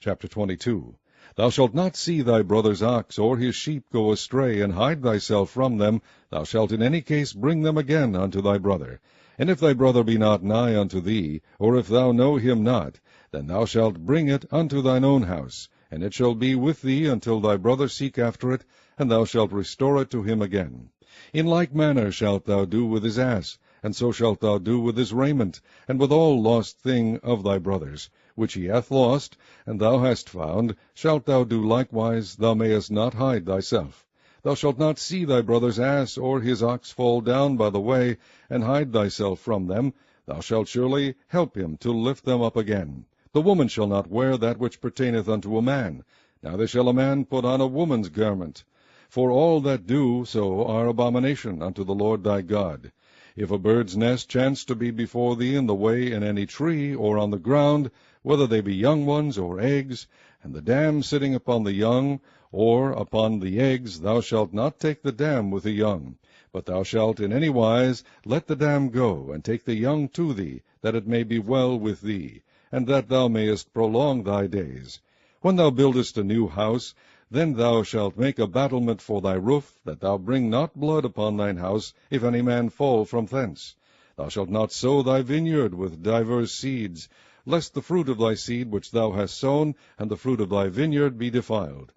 Chapter 22. Thou shalt not see thy brother's ox or his sheep go astray, and hide thyself from them. Thou shalt in any case bring them again unto thy brother. And if thy brother be not nigh unto thee, or if thou know him not, then thou shalt bring it unto thine own house, and it shall be with thee until thy brother seek after it, and thou shalt restore it to him again. In like manner shalt thou do with his ass, and so shalt thou do with his raiment, and with all lost thing of thy brother's, which he hath lost, and thou hast found, shalt thou do likewise. Thou mayest not hide thyself. Thou shalt not see thy brother's ass or his ox fall down by the way, and hide thyself from them. Thou shalt surely help him to lift them up again. The woman shall not wear that which pertaineth unto a man, neither shall a man put on a woman's garment. For all that do so are abomination unto the Lord thy God. If a bird's nest chance to be before thee in the way in any tree, or on the ground, whether they be young ones or eggs, and the dam sitting upon the young, or upon the eggs, thou shalt not take the dam with the young, but thou shalt in any wise let the dam go, and take the young to thee, that it may be well with thee, and that thou mayest prolong thy days. When thou buildest a new house, then thou shalt make a battlement for thy roof, that thou bring not blood upon thine house, if any man fall from thence. Thou shalt not sow thy vineyard with divers seeds, lest the fruit of thy seed which thou hast sown, and the fruit of thy vineyard, be defiled.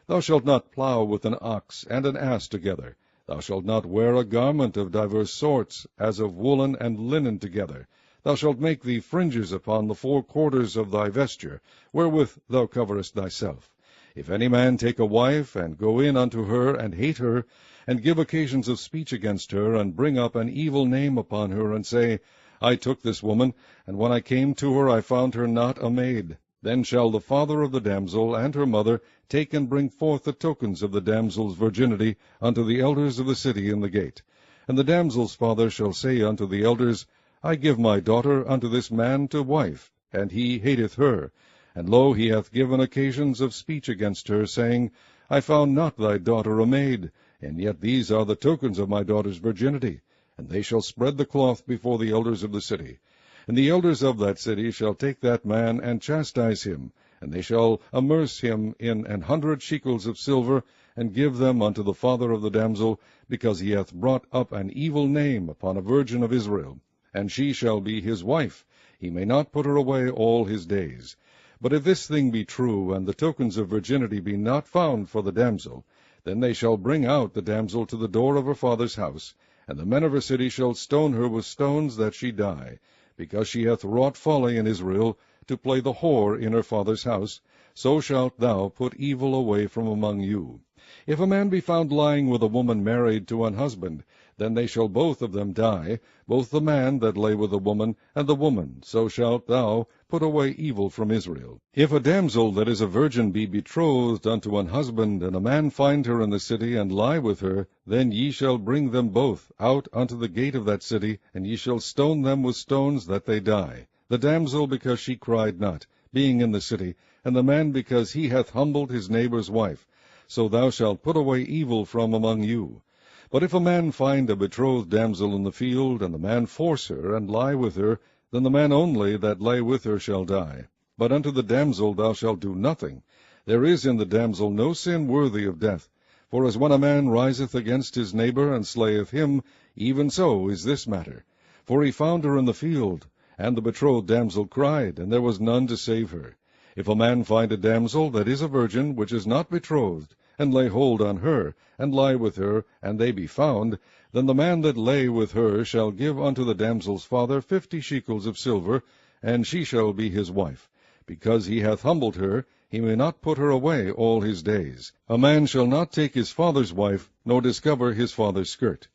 Thou shalt not plow with an ox and an ass together. Thou shalt not wear a garment of divers sorts, as of woolen and linen together. Thou shalt make thee fringes upon the four quarters of thy vesture, wherewith thou coverest thyself. If any man take a wife, and go in unto her, and hate her, and give occasions of speech against her, and bring up an evil name upon her, and say, I took this woman, and when I came to her I found her not a maid, then shall the father of the damsel and her mother take and bring forth the tokens of the damsel's virginity unto the elders of the city in the gate. And the damsel's father shall say unto the elders, I give my daughter unto this man to wife, and he hateth her. And lo, he hath given occasions of speech against her, saying, I found not thy daughter a maid, and yet these are the tokens of my daughter's virginity. And they shall spread the cloth before the elders of the city. And the elders of that city shall take that man, and chastise him, and they shall amerce him in 100 shekels of silver, and give them unto the father of the damsel, because he hath brought up an evil name upon a virgin of Israel. And she shall be his wife. He may not put her away all his days. But if this thing be true, and the tokens of virginity be not found for the damsel, then they shall bring out the damsel to the door of her father's house, and the men of her city shall stone her with stones that she die, because she hath wrought folly in Israel, to play the whore in her father's house. So shalt thou put evil away from among you. If a man be found lying with a woman married to an husband, then they shall both of them die, both the man that lay with the woman, and the woman. So shalt thou put away evil from Israel. If a damsel that is a virgin be betrothed unto an husband, and a man find her in the city, and lie with her, then ye shall bring them both out unto the gate of that city, and ye shall stone them with stones that they die. The damsel because she cried not, being in the city, and the man because he hath humbled his neighbour's wife. So thou shalt put away evil from among you. But if a man find a betrothed damsel in the field, and the man force her, and lie with her, then the man only that lay with her shall die. But unto the damsel thou shalt do nothing. There is in the damsel no sin worthy of death. For as when a man riseth against his neighbour, and slayeth him, even so is this matter. For he found her in the field, and the betrothed damsel cried, and there was none to save her. If a man find a damsel that is a virgin, which is not betrothed, and lay hold on her, and lie with her, and they be found, then the man that lay with her shall give unto the damsel's father 50 shekels of silver, and she shall be his wife. Because he hath humbled her, he may not put her away all his days. A man shall not take his father's wife, nor discover his father's skirt.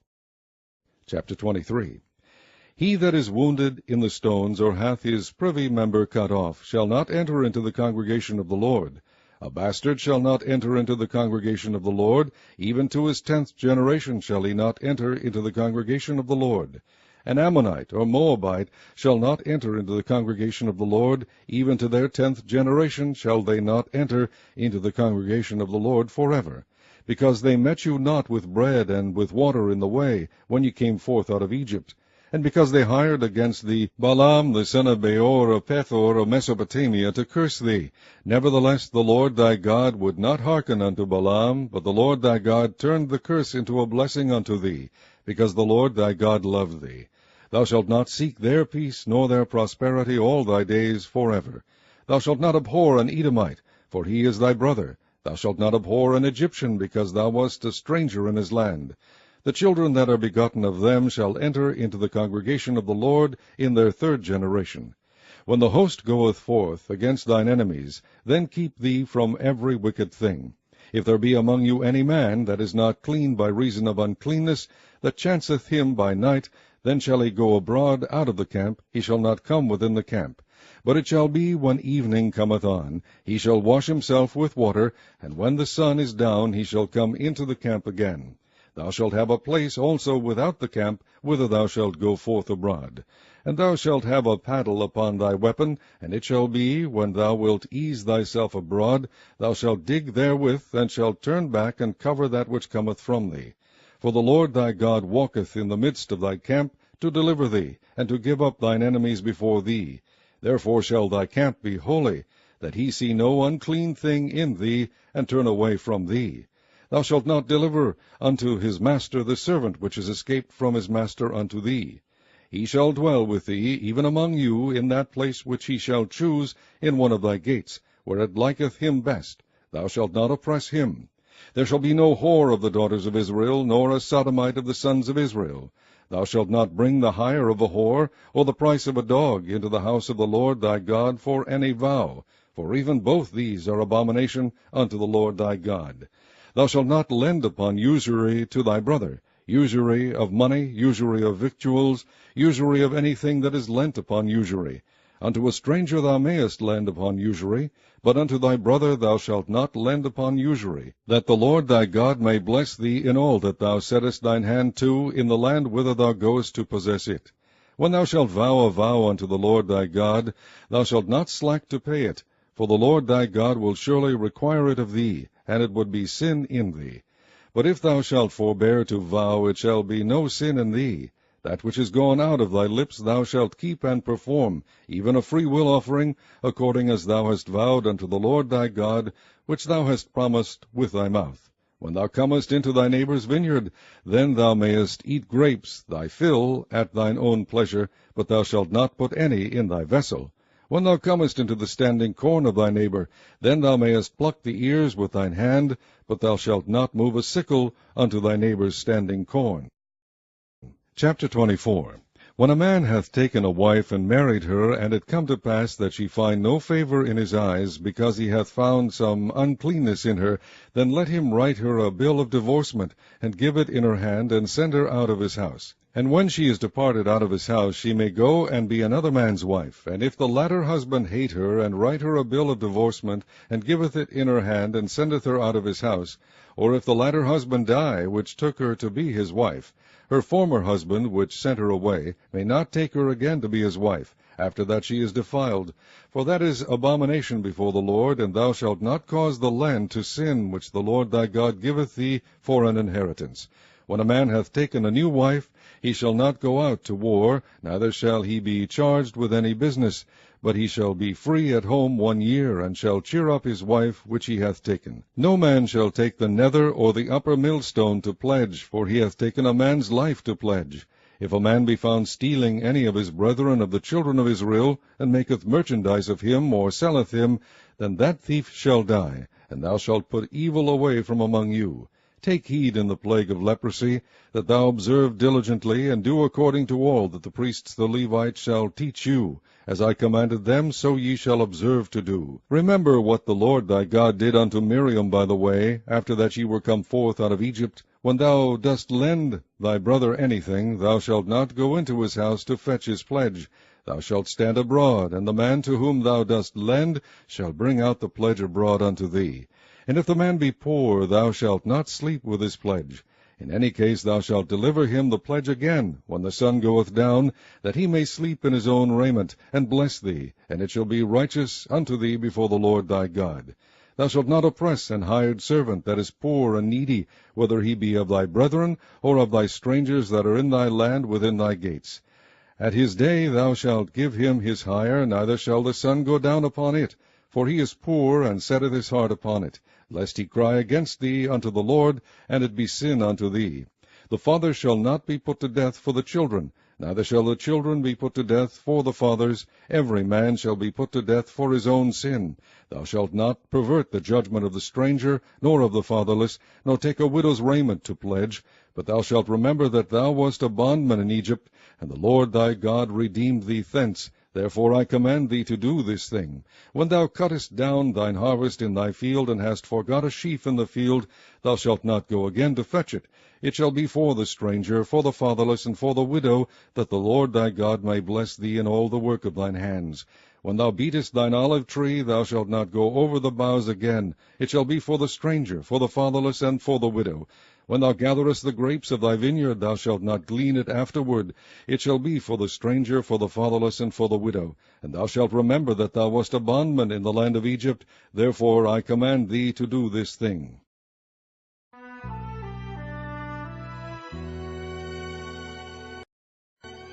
Chapter 23. He that is wounded in the stones, or hath his privy member cut off, shall not enter into the congregation of the Lord. A bastard shall not enter into the congregation of the Lord, even to his 10th generation shall he not enter into the congregation of the Lord. An Ammonite or Moabite shall not enter into the congregation of the Lord, even to their 10th generation shall they not enter into the congregation of the Lord forever. Because they met you not with bread and with water in the way, when ye came forth out of Egypt. and because they hired against thee Balaam the son of Beor of Pethor of Mesopotamia to curse thee. Nevertheless the Lord thy God would not hearken unto Balaam, but the Lord thy God turned the curse into a blessing unto thee, because the Lord thy God loved thee. Thou shalt not seek their peace nor their prosperity all thy days forever. Thou shalt not abhor an Edomite, for he is thy brother. Thou shalt not abhor an Egyptian, because thou wast a stranger in his land. The children that are begotten of them shall enter into the congregation of the Lord in their third generation. When the host goeth forth against thine enemies, then keep thee from every wicked thing. If there be among you any man that is not clean by reason of uncleanness, that chanceth him by night, then shall he go abroad out of the camp, he shall not come within the camp. But it shall be, when evening cometh on, he shall wash himself with water, and when the sun is down he shall come into the camp again. Thou shalt have a place also without the camp, whither thou shalt go forth abroad. And thou shalt have a paddle upon thy weapon, and it shall be, when thou wilt ease thyself abroad, thou shalt dig therewith, and shalt turn back, and cover that which cometh from thee. For the Lord thy God walketh in the midst of thy camp, to deliver thee, and to give up thine enemies before thee. Therefore shall thy camp be holy, that he see no unclean thing in thee, and turn away from thee. Thou shalt not deliver unto his master the servant which is escaped from his master unto thee. He shall dwell with thee, even among you, in that place which he shall choose, in one of thy gates, where it liketh him best. Thou shalt not oppress him. There shall be no whore of the daughters of Israel, nor a sodomite of the sons of Israel. Thou shalt not bring the hire of a whore, or the price of a dog, into the house of the Lord thy God for any vow, for even both these are abomination unto the Lord thy God. Thou shalt not lend upon usury to thy brother, usury of money, usury of victuals, usury of anything that is lent upon usury. Unto a stranger thou mayest lend upon usury, but unto thy brother thou shalt not lend upon usury, that the Lord thy God may bless thee in all that thou settest thine hand to in the land whither thou goest to possess it. When thou shalt vow a vow unto the Lord thy God, thou shalt not slack to pay it, for the Lord thy God will surely require it of thee, and it would be sin in thee. But if thou shalt forbear to vow, it shall be no sin in thee. That which is gone out of thy lips thou shalt keep and perform, even a freewill offering, according as thou hast vowed unto the Lord thy God, which thou hast promised with thy mouth. When thou comest into thy neighbour's vineyard, then thou mayest eat grapes, thy fill, at thine own pleasure, but thou shalt not put any in thy vessel. When thou comest into the standing corn of thy neighbour, then thou mayest pluck the ears with thine hand, but thou shalt not move a sickle unto thy neighbour's standing corn. Chapter 24. When a man hath taken a wife and married her, and it come to pass that she find no favour in his eyes, because he hath found some uncleanness in her, then let him write her a bill of divorcement, and give it in her hand, and send her out of his house. And when she is departed out of his house, she may go and be another man's wife. And if the latter husband hate her, and write her a bill of divorcement, and giveth it in her hand, and sendeth her out of his house, or if the latter husband die, which took her to be his wife, her former husband, which sent her away, may not take her again to be his wife, after that she is defiled. For that is abomination before the Lord, and thou shalt not cause the land to sin, which the Lord thy God giveth thee for an inheritance. When a man hath taken a new wife, he shall not go out to war, neither shall he be charged with any business, but he shall be free at home 1 year, and shall cheer up his wife which he hath taken. No man shall take the nether or the upper millstone to pledge, for he hath taken a man's life to pledge. If a man be found stealing any of his brethren of the children of Israel, and maketh merchandise of him, or selleth him, then that thief shall die, and thou shalt put evil away from among you. Take heed in the plague of leprosy, that thou observe diligently, and do according to all that the priests the Levites shall teach you. As I commanded them, so ye shall observe to do. Remember what the Lord thy God did unto Miriam by the way, after that ye were come forth out of Egypt. When thou dost lend thy brother anything, thou shalt not go into his house to fetch his pledge. Thou shalt stand abroad, and the man to whom thou dost lend shall bring out the pledge abroad unto thee. And if the man be poor, thou shalt not sleep with his pledge. In any case thou shalt deliver him the pledge again, when the sun goeth down, that he may sleep in his own raiment, and bless thee, and it shall be righteous unto thee before the Lord thy God. Thou shalt not oppress an hired servant that is poor and needy, whether he be of thy brethren, or of thy strangers that are in thy land within thy gates. At his day thou shalt give him his hire, neither shall the sun go down upon it. For he is poor, and setteth his heart upon it, lest he cry against thee unto the Lord, and it be sin unto thee. The father shall not be put to death for the children, neither shall the children be put to death for the fathers. Every man shall be put to death for his own sin. Thou shalt not pervert the judgment of the stranger, nor of the fatherless, nor take a widow's raiment to pledge. But thou shalt remember that thou wast a bondman in Egypt, and the Lord thy God redeemed thee thence. Therefore I command thee to do this thing. When thou cuttest down thine harvest in thy field, and hast forgot a sheaf in the field, thou shalt not go again to fetch it. It shall be for the stranger, for the fatherless, and for the widow, that the Lord thy God may bless thee in all the work of thine hands. When thou beatest thine olive tree, thou shalt not go over the boughs again. It shall be for the stranger, for the fatherless, and for the widow. When thou gatherest the grapes of thy vineyard, thou shalt not glean it afterward. It shall be for the stranger, for the fatherless, and for the widow. And thou shalt remember that thou wast a bondman in the land of Egypt. Therefore I command thee to do this thing.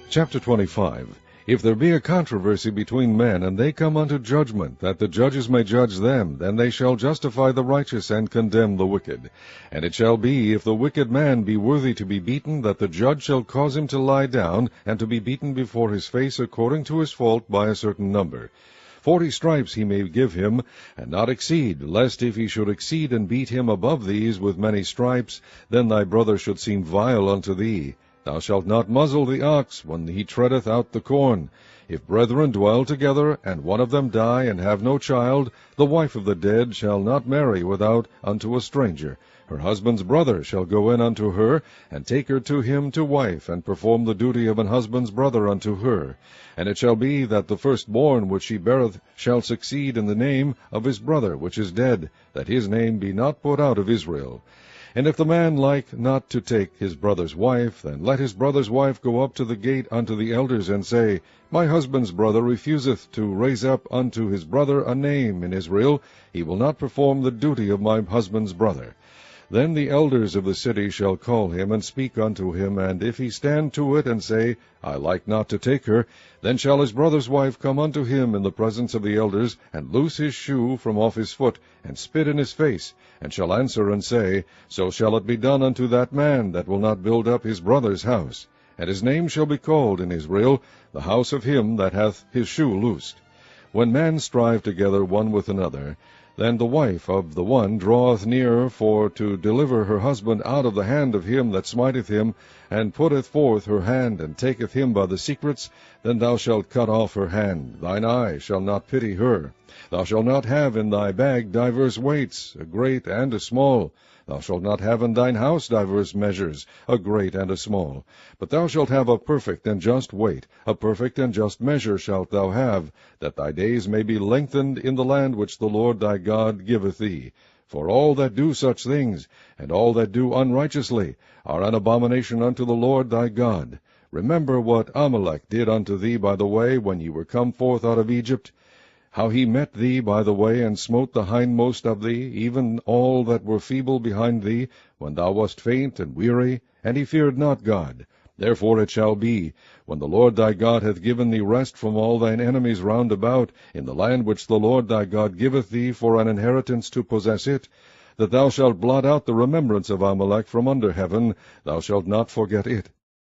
Chapter 25. If there be a controversy between men, and they come unto judgment, that the judges may judge them, then they shall justify the righteous, and condemn the wicked. And it shall be, if the wicked man be worthy to be beaten, that the judge shall cause him to lie down, and to be beaten before his face according to his fault by a certain number. 40 stripes he may give him, and not exceed, lest if he should exceed and beat him above these with many stripes, then thy brother should seem vile unto thee. Thou shalt not muzzle the ox when he treadeth out the corn. If brethren dwell together, and one of them die, and have no child, the wife of the dead shall not marry without unto a stranger. Her husband's brother shall go in unto her, and take her to him to wife, and perform the duty of an husband's brother unto her. And it shall be that the firstborn which she beareth shall succeed in the name of his brother which is dead, that his name be not put out of Israel. And if the man like not to take his brother's wife, then let his brother's wife go up to the gate unto the elders, and say, My husband's brother refuseth to raise up unto his brother a name in Israel. He will not perform the duty of my husband's brother. Then the elders of the city shall call him, and speak unto him, and if he stand to it, and say, I like not to take her, then shall his brother's wife come unto him in the presence of the elders, and loose his shoe from off his foot, and spit in his face, and shall answer and say, So shall it be done unto that man that will not build up his brother's house. And his name shall be called in Israel, the house of him that hath his shoe loosed. When men strive together one with another, then the wife of the one draweth near for to deliver her husband out of the hand of him that smiteth him, and putteth forth her hand, and taketh him by the secrets, then thou shalt cut off her hand. Thine eye shall not pity her. Thou shalt not have in thy bag divers weights, a great and a small. Thou shalt not have in thine house divers measures, a great and a small. But thou shalt have a perfect and just weight, a perfect and just measure shalt thou have, that thy days may be lengthened in the land which the Lord thy God giveth thee. For all that do such things, and all that do unrighteously, are an abomination unto the Lord thy God. Remember what Amalek did unto thee by the way, when ye were come forth out of Egypt, how he met thee by the way, and smote the hindmost of thee, even all that were feeble behind thee, when thou wast faint and weary, and he feared not God. Therefore it shall be, when the Lord thy God hath given thee rest from all thine enemies round about, in the land which the Lord thy God giveth thee for an inheritance to possess it, that thou shalt blot out the remembrance of Amalek from under heaven, thou shalt not forget it.